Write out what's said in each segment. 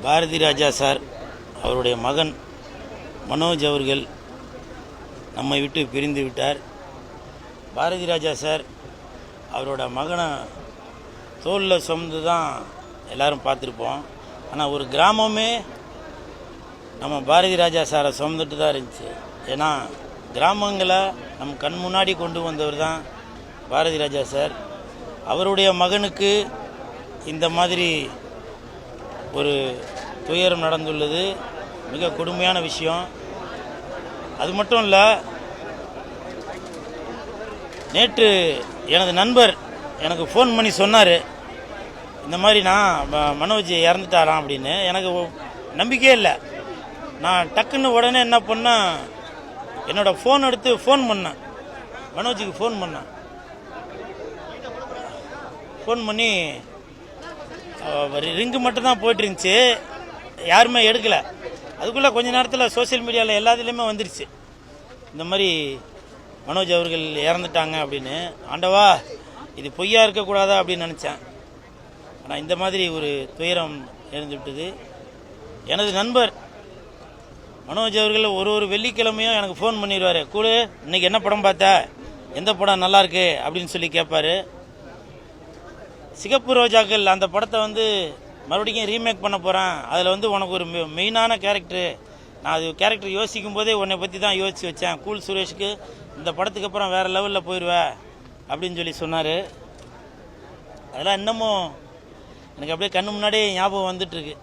Bharathi Raja sir அவருடைய மகன் மனோஜ் அவர்கள் நம்மை விட்டு பிரிந்து விட்டார். பாரதி ராஜா சார் அவரோட மகனை தோளில் சுமந்து தான் எல்லோரும் பார்த்துருப்போம். ஆனால் ஒரு கிராமமே நம்ம பாரதி ராஜா சாரை சுமந்துட்டு தான் இருந்துச்சு. ஏன்னா கிராமங்களை நம் கண் முன்னாடி கொண்டு வந்தவர் தான் பாரதி ராஜா சார். அவருடைய மகனுக்கு இந்த மாதிரி ஒரு துயரம் நடந்துள்ளது மிக கொடுமையான விஷயம். அது மட்டும் இல்லை, நேற்று எனது நண்பர் எனக்கு ஃபோன் பண்ணி சொன்னார், இந்த மாதிரி நான் மனோஜ் இறந்துட்டாராம் அப்படின்னு. எனக்கு நம்பிக்கையே இல்லை. நான் டக்குன்னு உடனே என்ன பண்ணேன், என்னோடய ஃபோன் எடுத்து ஃபோன் பண்ணேன், மனோஜுக்கு ஃபோன் பண்ணி ரிங்கு மட்டும்தான் போயிட்டு இருந்துச்சு, யாருமே எடுக்கலை. அதுக்குள்ளே கொஞ்ச நேரத்தில் சோசியல் மீடியாவில் எல்லாத்துலேயுமே வந்துருச்சு இந்த மாதிரி மனோஜ் அவர்கள் இறந்துட்டாங்க அப்படின்னு. ஆண்டவா, இது பொய்யா இருக்கக்கூடாதா அப்படின்னு நினச்சேன். ஆனால் இந்த மாதிரி ஒரு துயரம் இருந்து விட்டது. எனது நண்பர் மனோஜ் அவர்கள் ஒரு வெள்ளிக்கிழமையும் எனக்கு ஃபோன் பண்ணிடுவார், கூட இன்னைக்கு என்ன படம் பார்த்த, எந்த படம் நல்லாயிருக்கு அப்படின்னு சொல்லி கேட்பார். சிகப்பு ரோஜாக்கள் அந்த படத்தை மறுபடியும் ரீமேக் பண்ண போகிறேன், அதில் உனக்கு ஒரு மெயினான கேரக்டரு, நான் அது கேரக்டர் யோசிக்கும் போதே உன்னை பற்றி தான் யோசித்து வச்சேன், கூல் சுரேஷ்க்கு இந்த படத்துக்கு அப்புறம் வேறு லெவலில் போயிடுவேன் அப்படின்னு சொல்லி சொன்னார். அதெல்லாம் இன்னமும் எனக்கு அப்படியே கண்ணு முன்னாடியே ஞாபகம் வந்துட்டுருக்கு.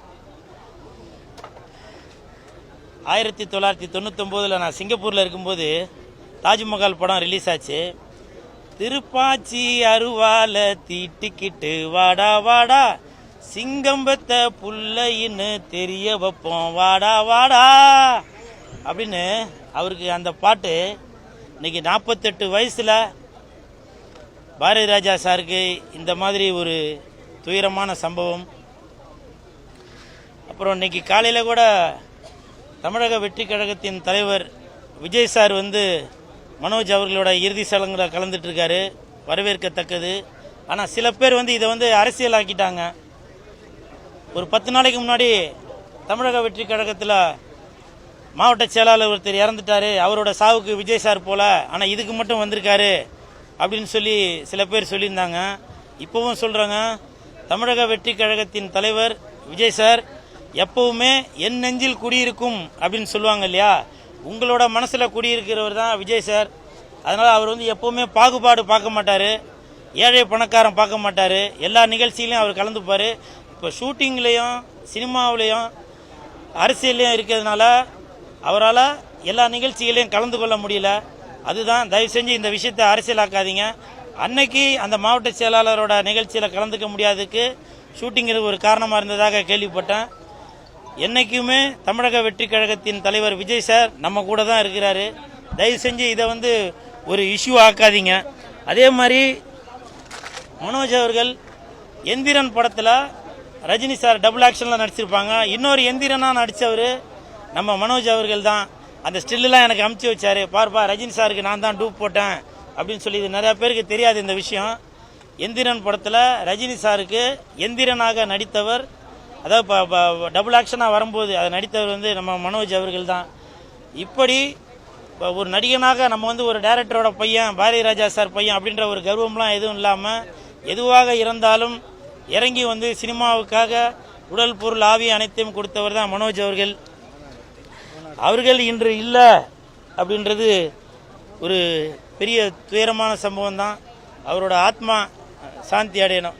1999 நான் சிங்கப்பூரில் இருக்கும்போது தாஜ்மஹால் படம் ரிலீஸ் ஆச்சு. திருப்பாச்சி அருவால தீட்டிக்கிட்டு வாடா வாடா, சிங்கம்பத்த புள்ளைன்னு தெரிய வைப்போம் வாடா வாடா அப்படின்னு அவருக்கு அந்த பாட்டு. இன்னைக்கு 48 வயசில் பாரதி ராஜா சாருக்கு இந்த மாதிரி ஒரு துயரமான சம்பவம். அப்புறம் இன்னைக்கு காலையில் கூட தமிழக வெற்றி கழகத்தின் தலைவர் விஜய் சார் மனோஜ் அவர்களோட இறுதி சடங்குல கலந்துட்டு இருக்காரு, வரவேற்கத்தக்கது. ஆனால் சில பேர் இதை அரசியலாக்கிட்டாங்க. ஒரு 10 நாளைக்கு முன்னாடி தமிழக வெற்றி கழகத்தில் மாவட்ட செயலாளர் ஒருத்தர் இறந்துட்டாரு, அவரோட சாவுக்கு விஜய் சார் போல, ஆனால் இதுக்கு மட்டும் வந்திருக்காரு அப்படின்னு சொல்லி சில பேர் சொல்லியிருந்தாங்க. இப்போவும் சொல்கிறாங்க, தமிழக வெற்றி கழகத்தின் தலைவர் விஜய் சார் எப்பவுமே என் நெஞ்சில் குடியிருக்கும் அப்படின்னு சொல்லுவாங்க இல்லையா, உங்களோட மனசில் குடியிருக்கிறவர் தான் விஜய் சார். அதனால் அவர் எப்போவுமே பாகுபாடு பார்க்க மாட்டார், ஏழை பணக்காரன் பார்க்க மாட்டார், எல்லா நிகழ்ச்சியிலையும் அவர் கலந்துப்பார். இப்போ ஷூட்டிங்லேயும் சினிமாவிலையும் அரசியல்லையும் இருக்கிறதுனால அவரால் எல்லா நிகழ்ச்சிகளையும் கலந்து கொள்ள முடியல. அதுதான், தயவு செஞ்சு இந்த விஷயத்தை அரசியலாக்காதீங்க. அன்னைக்கு அந்த மாவட்ட செயலாளரோட நிகழ்ச்சியில் கலந்துக்க முடியாததுக்கு ஷூட்டிங்கிறது ஒரு காரணமாக இருந்ததாக கேள்விப்பட்டேன். என்றைக்குமே தமிழக வெற்றி கழகத்தின் தலைவர் விஜய் சார் நம்ம கூட தான் இருக்கிறாரு. தயவு செஞ்சு இதை ஒரு இஷ்யூ ஆக்காதீங்க. அதே மாதிரி மனோஜ் அவர்கள் எந்திரன் படத்தில் ரஜினி சார் டபுள் ஆக்ஷனில் நடிச்சிருப்பாங்க. இன்னொரு எந்திரனாக நடித்தவர் நம்ம மனோஜ் அவர்கள் தான். அந்த ஸ்டில்லாம் எனக்கு அமுச்சு வச்சார், பார்ப்பா ரஜினி சாருக்கு நான் தான் டூப் போட்டேன் அப்படின்னு சொல்லி. இது நிறையா பேருக்கு தெரியாது இந்த விஷயம். எந்திரன் படத்தில் ரஜினி சாருக்கு எந்திரனாக நடித்தவர், அதாவது டபுள் ஆக்ஷனாக வரும்போது அதை நடித்தவர் நம்ம மனோஜ் அவர்கள் தான். இப்படி ஒரு நடிகனாக நம்ம ஒரு டைரக்டரோட பையன், பாரதி ராஜா சார் பையன் அப்படின்ற ஒரு கர்வம்லாம் எதுவும் இல்லாமல் எதுவாக இருந்தாலும் இறங்கி சினிமாவுக்காக உடல் பொருள் ஆவி அனைத்தையும் கொடுத்தவர் தான் மனோஜ் அவர்கள். அவர்கள் இன்று இல்லை அப்படின்றது ஒரு பெரிய துயரமான சம்பவம் தான். அவரோட ஆத்மா சாந்தி அடையணும்.